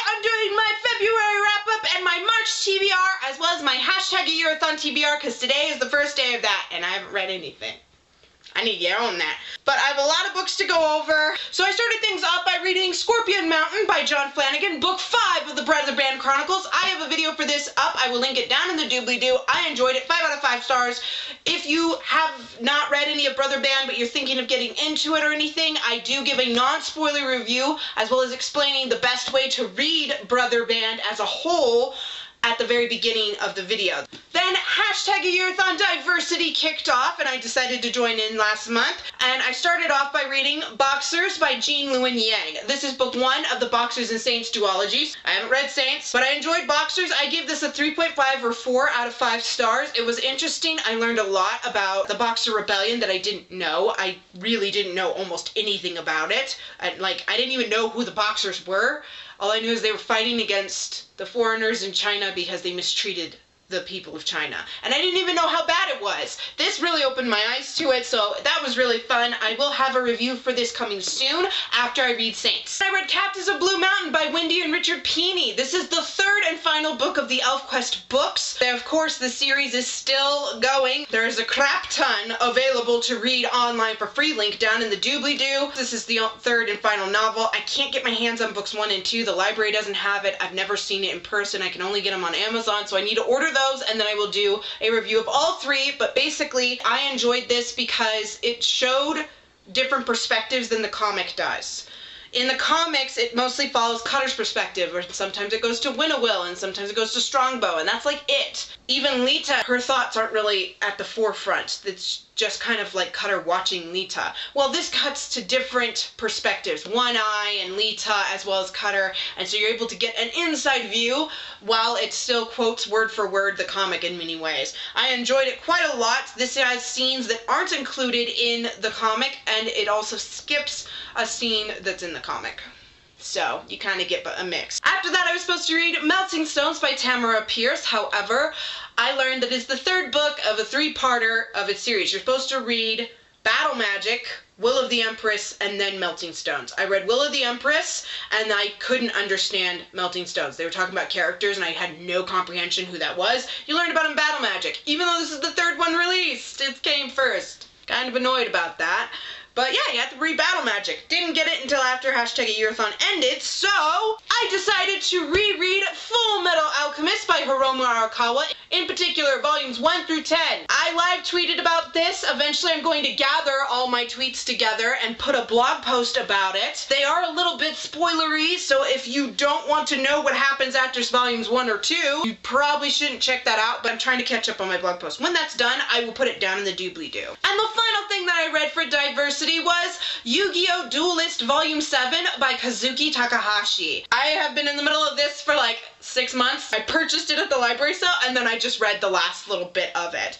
I'm doing my February wrap-up and my March TBR, as well as my hashtag a-year-a-thon TBR, because today is the first day of that, and I haven't read anything. I need to get on that. But I have a lot of books to go over. So I started things off by reading Scorpion Mountain by John Flanagan, book 5 of the Brother Band Chronicles. I have a video for this up. I will link it down in the doobly-doo. I enjoyed it. 5 out of 5 stars. If you have not read any of Brother Band, but you're thinking of getting into it or anything, I do give a non-spoiler review, as well as explaining the best way to read Brother Band as a whole at the very beginning of the video. Then hashtag a-year-a-thon diversity kicked off, and I decided to join in last month. And I started off by reading Boxers by Jean Luen Yang. This is book 1 of the Boxers and Saints duologies. I haven't read Saints, but I enjoyed Boxers. I give this a 3.5 or 4 out of 5 stars. It was interesting. I learned a lot about the Boxer Rebellion that I didn't know. I really didn't know almost anything about it. I didn't even know who the Boxers were. All I knew is they were fighting against the foreigners in China because they mistreated the people of China. And I didn't even know how bad it was. This really opened my eyes to it, so that was really fun. I will have a review for this coming soon after I read Saints. I read Captives of Blue Mountain by Wendy and Richard Peeney. This is the 3rd and final book of the ElfQuest books. Of course, the series is still going. There's a crap ton available to read online for free, link down in the doobly-doo. This is the 3rd and final novel. I can't get my hands on books 1 and 2. The library doesn't have it. I've never seen it in person. I can only get them on Amazon, so I need to order those, and then I will do a review of all 3. But basically, I enjoyed this because it showed different perspectives than the comic does. In the comics, it mostly follows Cutter's perspective, or sometimes it goes to Winnowill, and sometimes it goes to Strongbow, and that's like it. Even Lita, her thoughts aren't really at the forefront. It's just kind of like Cutter watching Lita. Well, this cuts to different perspectives. One Eye and Lita as well as Cutter, and so you're able to get an inside view while it still quotes word for word the comic in many ways. I enjoyed it quite a lot. This has scenes that aren't included in the comic, and it also skips a scene that's in the comic. So you kind of get a mix. After that, I was supposed to read Melting Stones by Tamara Pierce. However, I learned that it's the 3rd book of a 3-parter of its series. You're supposed to read Battle Magic, Will of the Empress, and then Melting Stones. I read Will of the Empress, and I couldn't understand Melting Stones. They were talking about characters, and I had no comprehension who that was. You learned about in Battle Magic. Even though this is the 3rd one released, it came first. Kind of annoyed about that. But yeah, you have to read Battle Magic. Didn't get it until after hashtag a-year-a-thon ended, so I decided to reread Full Metal Alchemist by Hiromu Arakawa, in particular volumes 1 through 10. I live tweeted about this. Eventually I'm going to gather all my tweets together and put a blog post about it. They are a little bit spoilery, so if you don't want to know what happens after volumes 1 or 2, you probably shouldn't check that out, but I'm trying to catch up on my blog post. When that's done, I will put it down in the doobly-doo. And the final thing that I read for diversity was Yu-Gi-Oh! Duelist Volume 7 by Kazuki Takahashi. I have been in the middle of this for like 6 months. I purchased it at the library sale, and then I just read the last little bit of it.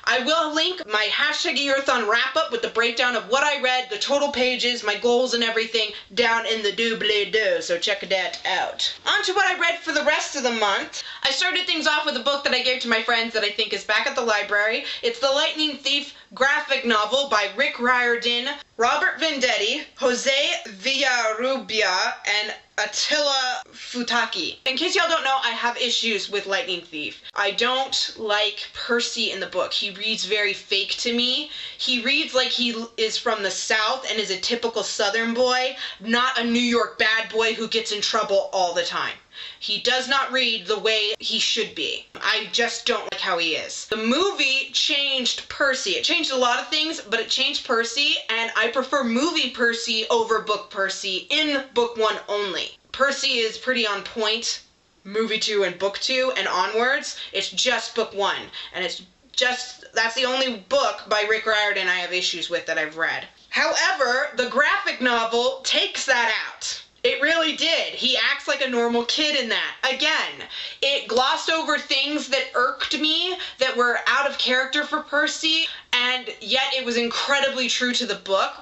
I will link my hashtag a-year-a-thon wrap-up with the breakdown of what I read, the total pages, my goals and everything down in the doobly-doo, so check that out. On to what I read for the rest of the month. I started things off with a book that I gave to my friends that I think is back at the library. It's The Lightning Thief graphic novel by Rick Riordan, Robert Vendetti, Jose Villarrubia, and Attila Futaki. In case y'all don't know, I have issues with Lightning Thief. I don't like Percy in the book. He reads very fake to me. He reads like he is from the South and is a typical Southern boy, not a New York bad boy who gets in trouble all the time. He does not read the way he should be. I just don't like how he is. The movie changed Percy. It changed a lot of things, but it changed Percy, and I prefer movie Percy over book Percy in book 1 only. Percy is pretty on point, movie 2 and book 2 and onwards. It's just book 1, and that's the only book by Rick Riordan I have issues with that I've read. However, the graphic novel takes that out. It really did. He acts like a normal kid in that. Again, it glossed over things that irked me, that were out of character for Percy, and yet it was incredibly true to the book.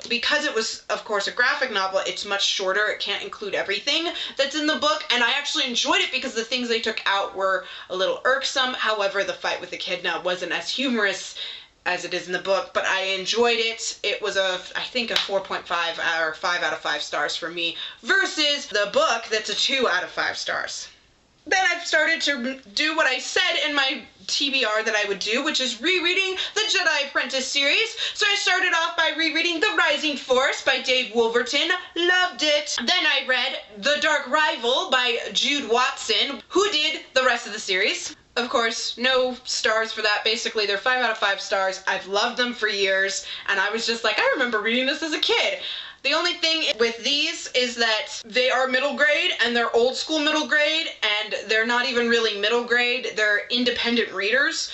Because it was, of course, a graphic novel, it's much shorter. It can't include everything that's in the book, and I actually enjoyed it because the things they took out were a little irksome. However, the fight with Echidna wasn't as humorous as it is in the book, but I enjoyed it. It was I think a 4.5 or 5 out of 5 stars for me, versus the book that's a 2 out of 5 stars. Then I've started to do what I said in my TBR that I would do, which is rereading the Jedi Apprentice series. So I started off by rereading The Rising Force by Dave Wolverton. Loved it. Then I read The Dark Rival by Jude Watson, who did the rest of the series. Of course, no stars for that. Basically, they're 5 out of 5 stars. I've loved them for years, and I was just like, I remember reading this as a kid. The only thing with these is that they are middle grade, and they're old school middle grade, and they're not even really middle grade. They're independent readers.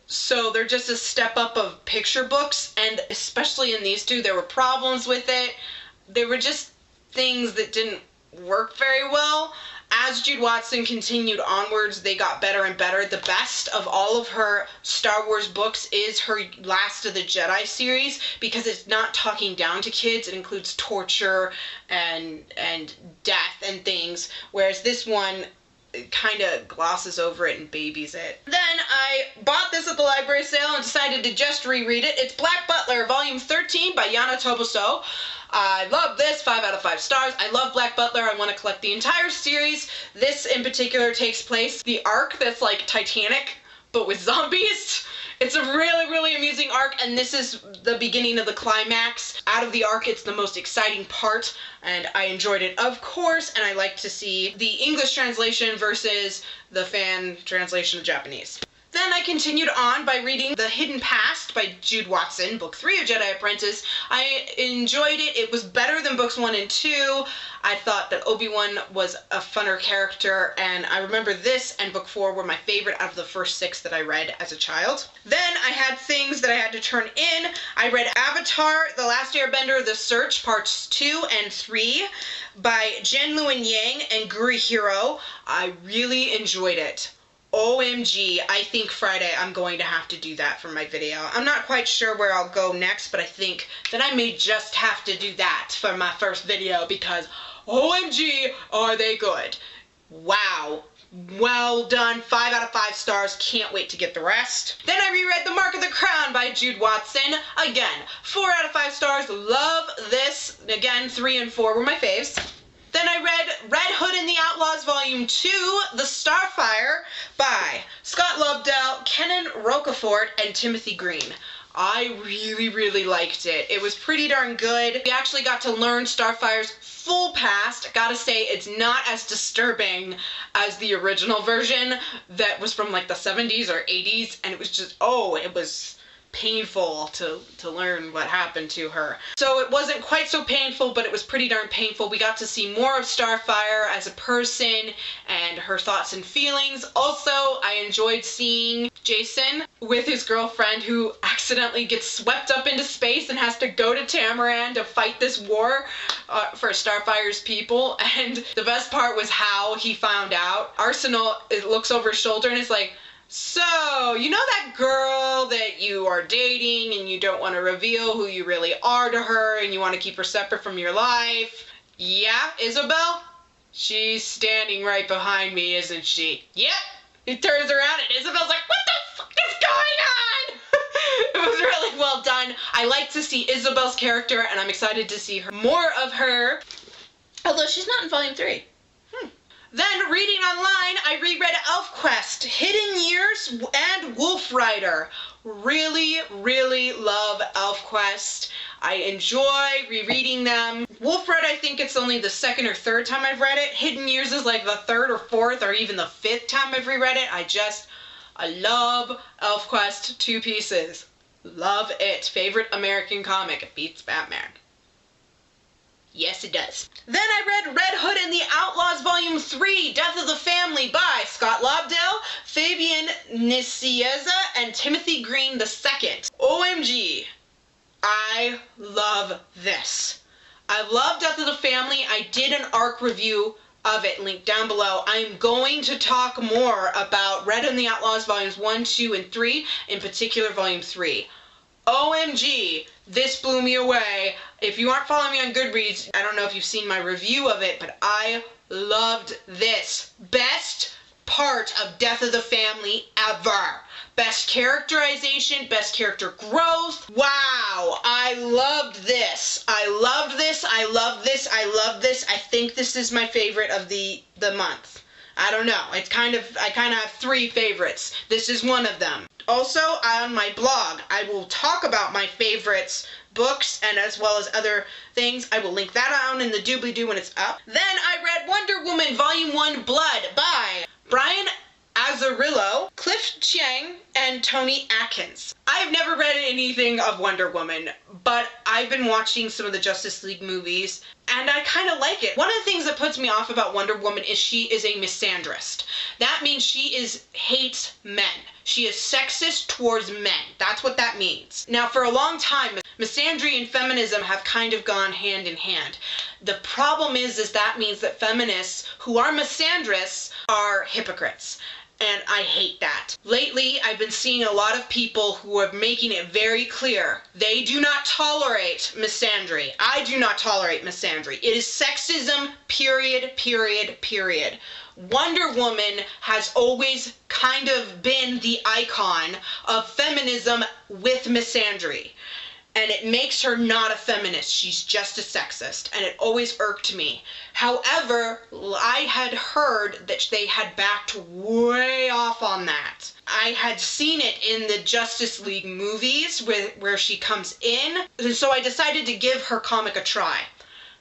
So they're just a step up of picture books, and especially in these two, there were problems with it. They were just things that didn't work very well. As Jude Watson continued onwards, they got better and better. The best of all of her Star Wars books is her Last of the Jedi series, because it's not talking down to kids. It includes torture and death and things, whereas this one kind of glosses over it and babies it. Then I bought this at the library sale and decided to just reread it. It's Black Butler, Volume 13 by Yana Toboso. I love this, 5 out of 5 stars. I love Black Butler. I want to collect the entire series. This in particular takes place the arc that's like Titanic, but with zombies. It's a really, really amusing arc, and this is the beginning of the climax. Out of the arc, it's the most exciting part, and I enjoyed it, of course, and I like to see the English translation versus the fan translation of Japanese. Then I continued on by reading The Hidden Past by Jude Watson, Book 3 of Jedi Apprentice. I enjoyed it. It was better than Books 1 and 2. I thought that Obi-Wan was a funner character, and I remember this and Book 4 were my favorite out of the first 6 that I read as a child. Then I had things that I had to turn in. I read Avatar, The Last Airbender, The Search, Parts 2 and 3 by Luen and Gurihiro. I really enjoyed it. OMG, I think Friday I'm going to have to do that for my video. I'm not quite sure where I'll go next, but I think that I may just have to do that for my first video, because OMG, are they good. Wow. Well done. 5 out of 5 stars. Can't wait to get the rest. Then I reread The Mark of the Crown by Jude Watson. Again, 4 out of 5 stars. Love this. Again, 3 and 4 were my faves. Then I read Red Hood and the Outlaws Volume 2, The Starfire by Scott Lobdell, Kenan Rocafort, and Timothy Green. I really, really liked it. It was pretty darn good. We actually got to learn Starfire's full past. Gotta say, it's not as disturbing as the original version that was from like the 70s or 80s, and it was just, it was painful to learn what happened to her. So it wasn't quite so painful, but it was pretty darn painful. We got to see more of Starfire as a person and her thoughts and feelings. Also, I enjoyed seeing Jason with his girlfriend, who accidentally gets swept up into space and has to go to Tamaran to fight this war for Starfire's people. And the best part was how he found out. Arsenal looks over his shoulder and is like, so, you know that girl that you are dating and you don't want to reveal who you really are to her and you want to keep her separate from your life? Yeah, Isabel? She's standing right behind me, isn't she? Yep. He turns around and Isabel's like, what the fuck is going on? It was really well done. I like to see Isabel's character, and I'm excited to see more of her. Although she's not in Volume 3. Then, reading online, I reread ElfQuest, Hidden Years, and Wolf Rider. Really, really love ElfQuest. I enjoy rereading them. Wolf Rider, I think it's only the 2nd or 3rd time I've read it. Hidden Years is like the 3rd or 4th or even the 5th time I've reread it. I love ElfQuest 2 pieces. Love it. Favorite American comic. It beats Batman. Yes, it does. Then I read Red Hood and the Outlaws Volume 3, Death of the Family by Scott Lobdell, Fabian Nicieza, and Timothy Green II. OMG. I love this. I love Death of the Family. I did an ARC review of it, linked down below. I'm going to talk more about Red and the Outlaws Volumes 1, 2, and 3, in particular Volume 3. OMG, this blew me away. If you aren't following me on Goodreads, I don't know if you've seen my review of it, but I loved this. Best part of Death of the Family ever. Best characterization, best character growth. Wow, I loved this. I loved this, I love this, I love this. I think this is my favorite of the month. I don't know. I kind of have 3 favorites. This is one of them. Also, on my blog, I will talk about my favorites, books, and as well as other things. I will link that down in the doobly-doo when it's up. Then I read Wonder Woman Volume 1 Blood by Brian Azzarello, Cliff Chiang, and Tony Atkins. I've never read anything of Wonder Woman, but I've been watching some of the Justice League movies, and I kind of like it. One of the things that puts me off about Wonder Woman is she is a misandrist. That means she hates men. She is sexist towards men. That's what that means. Now, for a long time, misandry and feminism have kind of gone hand in hand. The problem is that means that feminists who are misandrists are hypocrites. And I hate that. Lately, I've been seeing a lot of people who are making it very clear they do not tolerate misandry. I do not tolerate misandry. It is sexism, period, period, period. Wonder Woman has always kind of been the icon of feminism with misandry. And it makes her not a feminist. She's just a sexist. And it always irked me. However, I had heard that they had backed way off on that. I had seen it in the Justice League movies where she comes in. And so I decided to give her comic a try.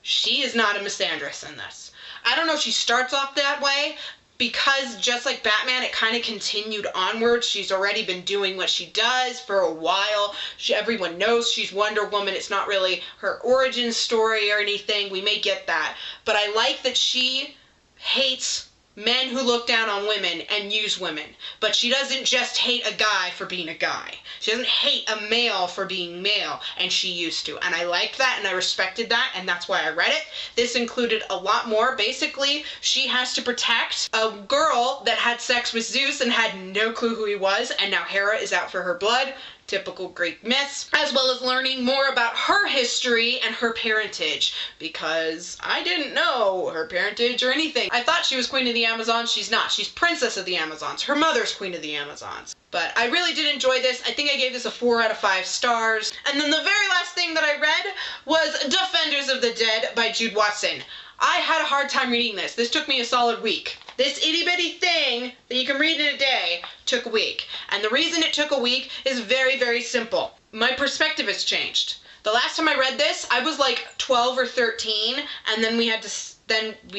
She is not a misandrist in this. I don't know if she starts off that way, because just like Batman, it kind of continued onwards. She's already been doing what she does for a while. Everyone knows she's Wonder Woman. It's not really her origin story or anything. We may get that. But I like that she hates men who look down on women and use women. But she doesn't just hate a guy for being a guy. She doesn't hate a male for being male, and she used to. And I liked that, and I respected that, and that's why I read it. This included a lot more. Basically, she has to protect a girl that had sex with Zeus and had no clue who he was, and now Hera is out for her blood. Typical Greek myths, as well as learning more about her history and her parentage, because I didn't know her parentage or anything. I thought she was Queen of the Amazons. She's not. She's Princess of the Amazons. Her mother's Queen of the Amazons. But I really did enjoy this. I think I gave this a 4 out of 5 stars. And then the very last thing that I read was Defenders of the Dead by Jude Watson. I had a hard time reading this. This took me a solid week. This itty-bitty thing that you can read in a day took a week. And the reason it took a week is very, very simple. My perspective has changed. The last time I read this, I was like 12 or 13, and then we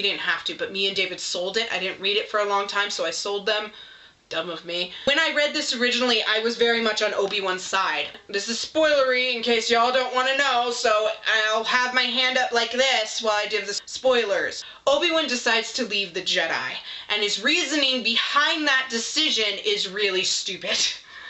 didn't have to, but me and David sold it. I didn't read it for a long time, so I sold them. Dumb of me. When I read this originally, I was very much on Obi-Wan's side. This is spoilery in case y'all don't want to know, so I'll have my hand up like this while I give the spoilers. Obi-Wan decides to leave the Jedi, and his reasoning behind that decision is really stupid.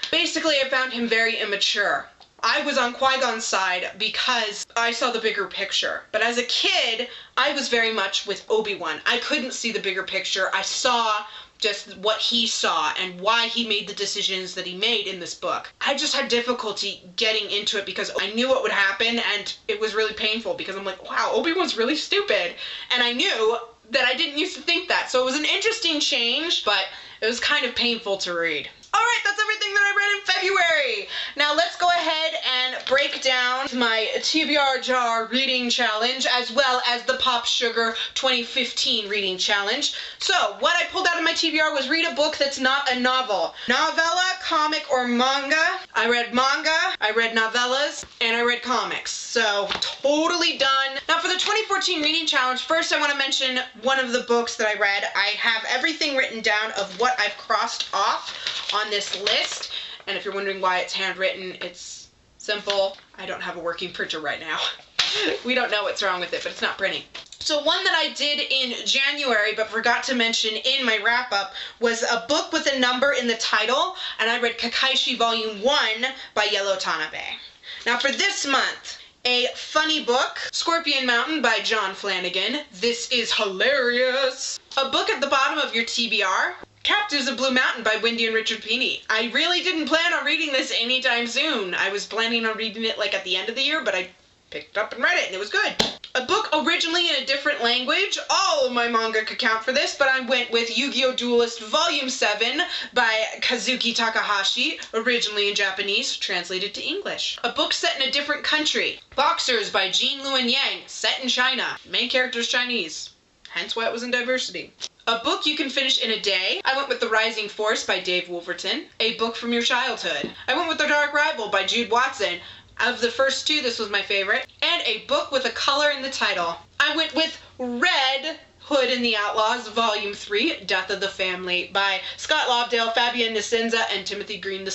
Basically, I found him very immature. I was on Qui-Gon's side because I saw the bigger picture. But as a kid, I was very much with Obi-Wan. I couldn't see the bigger picture. I saw just what he saw and why he made the decisions that he made in this book. I just had difficulty getting into it because I knew what would happen, and it was really painful because I'm like, wow, Obi-Wan's really stupid. And I knew that I didn't used to think that. So it was an interesting change, but it was kind of painful to read. Alright, that's everything that I read in February. Now let's go ahead and break down my TBR jar reading challenge as well as the Pop Sugar 2015 reading challenge. So, what I pulled out of my TBR was read a book that's not a novel. Novella, comic, or manga. I read manga, I read novellas, and I read comics. So, totally done. Now for the 2014 reading challenge, first I want to mention one of the books that I read. I have everything written down of what I've crossed off on this list, and if you're wondering why it's handwritten, it's simple. I don't have a working printer right now. We don't know what's wrong with it, but it's not printing. So one that I did in January but forgot to mention in my wrap-up was a book with a number in the title, and I read Kakashi Volume 1 by Yellow Tanabe. Now for this month, a funny book, Scorpion Mountain by John Flanagan. This is hilarious. A book at the bottom of your TBR, Captives of Blue Mountain by Wendy and Richard Pini. I really didn't plan on reading this anytime soon. I was planning on reading it like at the end of the year, but I picked up and read it, and it was good. A book originally in a different language. All of my manga could count for this, but I went with Yu-Gi-Oh! Duelist Volume 7 by Kazuki Takahashi, originally in Japanese, translated to English. A book set in a different country. Boxers by Luen, set in China. Main character's Chinese, hence why it was in diversity. A book you can finish in a day. I went with The Rising Force by Dave Wolverton. A book from your childhood. I went with The Dark Rival by Jude Watson. Of the first two, this was my favorite. And a book with a color in the title. I went with Red Hood and the Outlaws, Volume 3, Death of the Family by Scott Lobdell, Fabian Nisenza, and Timothy Green II.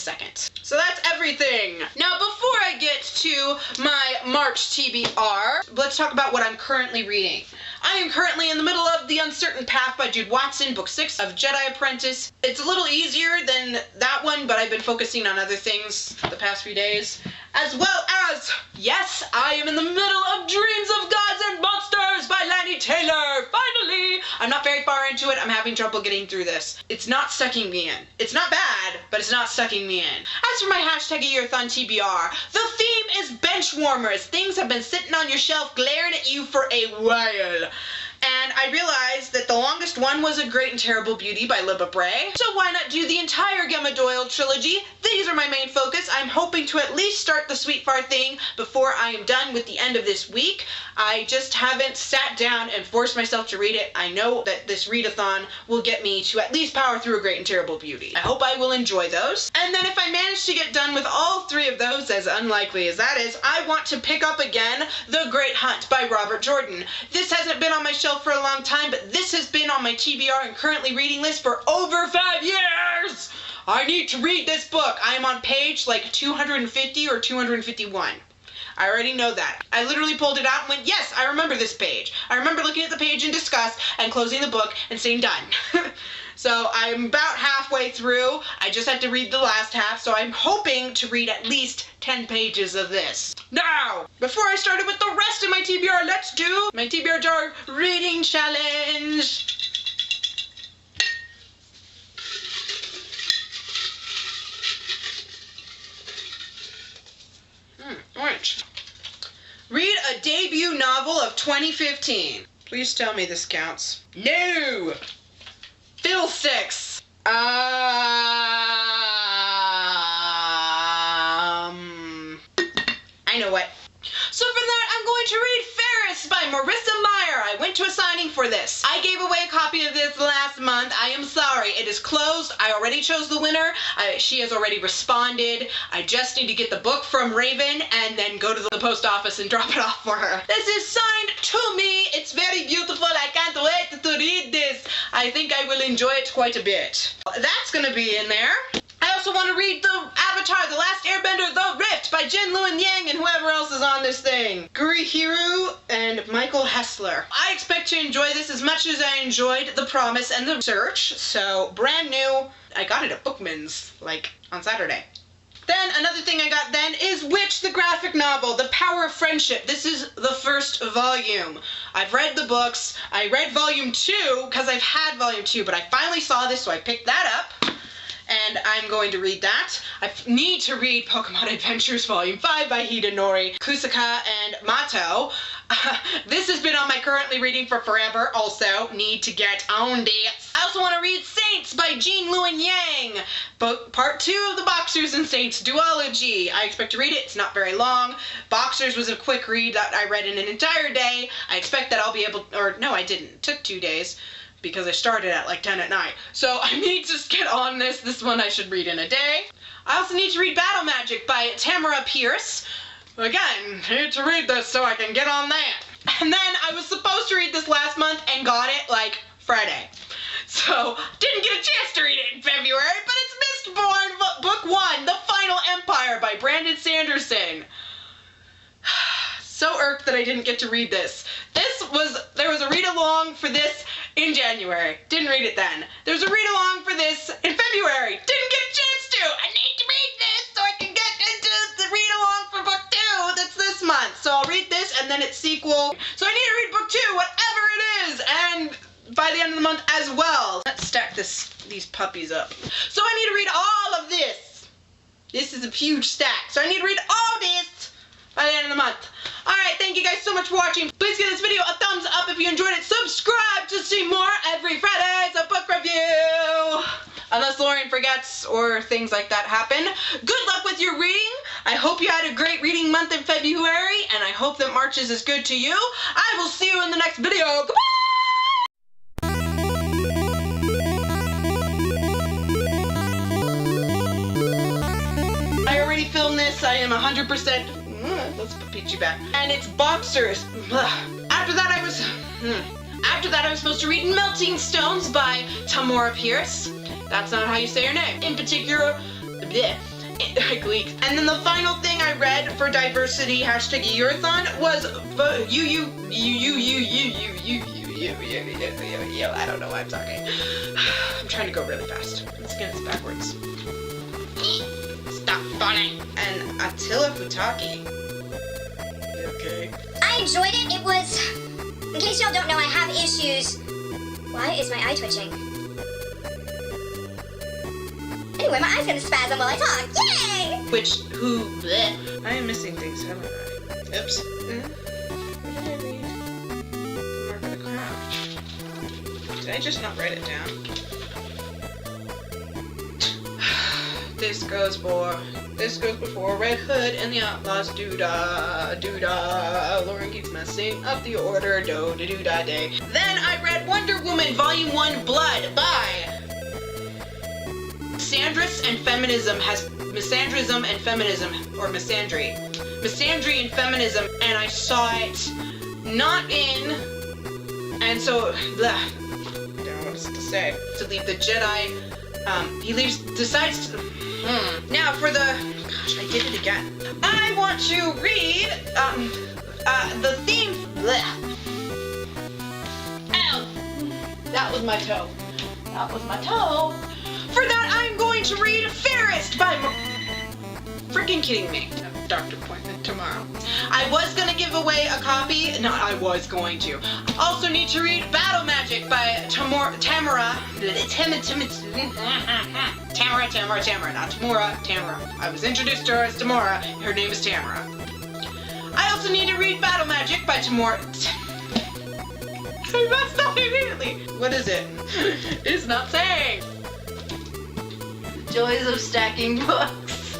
So that's everything. Now, before I get to my March TBR, let's talk about what I'm currently reading. I am currently in the middle of The Uncertain Path by Jude Watson, Book 6 of Jedi Apprentice. It's a little easier than that one, but I've been focusing on other things the past few days. As well as, yes, I am in the middle of Dreams of Gods and Monsters by Lanny Taylor. Finally! I'm not very far into it. I'm having trouble getting through this. It's not sucking me in. It's not bad, but it's not sucking me in. As for my #Yearathon TBR, the theme is bench warmers. Things have been sitting on your shelf glaring at you for a while. And I realized that the longest one was A Great and Terrible Beauty by Libba Bray. So why not do the entire Gemma Doyle trilogy? These are my main focus. I'm hoping to at least start the Sweet Far thing before I am done with the end of this week. I just haven't sat down and forced myself to read it. I know that this readathon will get me to at least power through A Great and Terrible Beauty. I hope I will enjoy those. And then if I manage to get done with all three of those, as unlikely as that is, I want to pick up again The Great Hunt by Robert Jordan. This hasn't been on my shelf for a long time, but this has been on my TBR and currently reading list for over 5 years! I need to read this book. I am on page like 250 or 251. I already know that. I literally pulled it out and went, yes, I remember this page. I remember looking at the page in disgust and closing the book and saying done. So I'm about halfway through. I just had to read the last half, so I'm hoping to read at least 10 pages of this. Now, before I started with the rest of my TBR, let's do my TBR Jar Reading Challenge. Orange. Read a debut novel of 2015. Please tell me this counts. No! Phil 6. I know what. So for that, I'm going to read Fairest by Marissa Meyer. I went to a signing for this. I gave away a copy of this last month. I am sorry. It is closed. I already chose the winner. She has already responded. I just need to get the book from Raven and then go to the post office and drop it off for her. This is signed to me. It's very beautiful. I can't wait to read this. I think I will enjoy it quite a bit. That's going to be in there. I also want to read the Avatar, The Last Airbender, The Rift by Jin Luen Yang and whoever else is on this thing. Gurihiro and Michael Hessler. I expect to enjoy this as much as I enjoyed The Promise and The Search. So, brand new. I got it at Bookman's, like, on Saturday. Then, another thing I got then is Witch, the graphic novel, The Power of Friendship. This is the first volume. I've read the books. I read volume 2 because I've had volume 2, but I finally saw this, so I picked that up. And I'm going to read that. I need to read Pokemon Adventures Volume 5 by Hidenori Kusaka and Mato. This has been on my currently reading for forever. Also, need to get on this. I also want to read Saints by Jin Luen Yang. Part 2 of the Boxers and Saints duology. I expect to read it. It's not very long. Boxers was a quick read that I read in an entire day. I expect that I'll be able, or no, I didn't. It took 2 days. Because I started at like 10 at night. So I need to get on this. This one I should read in a day. I also need to read Battle Magic by Tamara Pierce. Again, need to read this so I can get on that. And then I was supposed to read this last month and got it like Friday. So didn't get a chance to read it in February, but it's Mistborn Book 1, The Final Empire by Brandon Sanderson. So irked that I didn't get to read this. There was a read-along for this in January. Didn't read it then. There's a read-along for this in February. Didn't get a chance to. I need to read this so I can get into the read-along for book 2 that's this month. So I'll read this and then its sequel. So I need to read book 2, whatever it is, and by the end of the month as well. Let's stack these puppies up. So I need to read all of this. This is a huge stack. So I need to read all this by the end of the month. All right, thank you. thank you guys so much for watching. Please give this video a thumbs up if you enjoyed it. Subscribe to see more. Every Friday's a book review. Unless Lauren forgets or things like that happen. Good luck with your reading. I hope you had a great reading month in February, and I hope that March is as good to you. I will see you in the next video. Goodbye! I already filmed this. I am 100%. Let's put Peachy back. And it's boxers. After that, I was supposed to read Melting Stones by Tamora Pierce. That's not how you say her name. In particular, bleh, I leaked. And then the final thing I read for diversity #Yugioh was I don't know why I'm talking. I'm trying to go really fast. Let's get this backwards. Stop funny. And Attila Futaki. You okay? I enjoyed it. It was... In case y'all don't know, I have issues. Why is my eye twitching? Anyway, my eye's gonna spasm while I talk. Yay! Bleh. I am missing things, haven't I? Oops. What did I read? The Mark of the Crown. Did I just not write it down? This goes before Red Hood and the Outlaws. Doo-da. Lauren keeps messing up the order. Do-da-do-da-day. Then I read Wonder Woman Volume 1 Blood by Misandrist and Feminism Misandrism and Feminism, or Misandry. Misandry and Feminism, and I saw it not in, and so, blah, I don't know what else to say. To leave the Jedi, decides to, now for the, gosh, I did it again. I want to read, the theme, blah. Ow, that was my toe. For that, I'm going to read Fairest by freaking kidding me. Doctor appointment tomorrow. I was gonna give away a copy. No, I was going to. Also need to read Battle Magic by Tamora. Not Tamora. Tamara. I was introduced to her as Tamora. Her name is Tamara. I also need to read Battle Magic by Tamora. I messed up immediately. What is it? It's not saying. Joys of stacking books.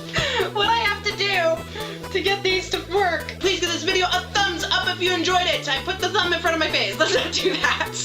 What I have to do to get these to work. Please give this video a thumbs up if you enjoyed it. I put the thumb in front of my face. Let's not do that.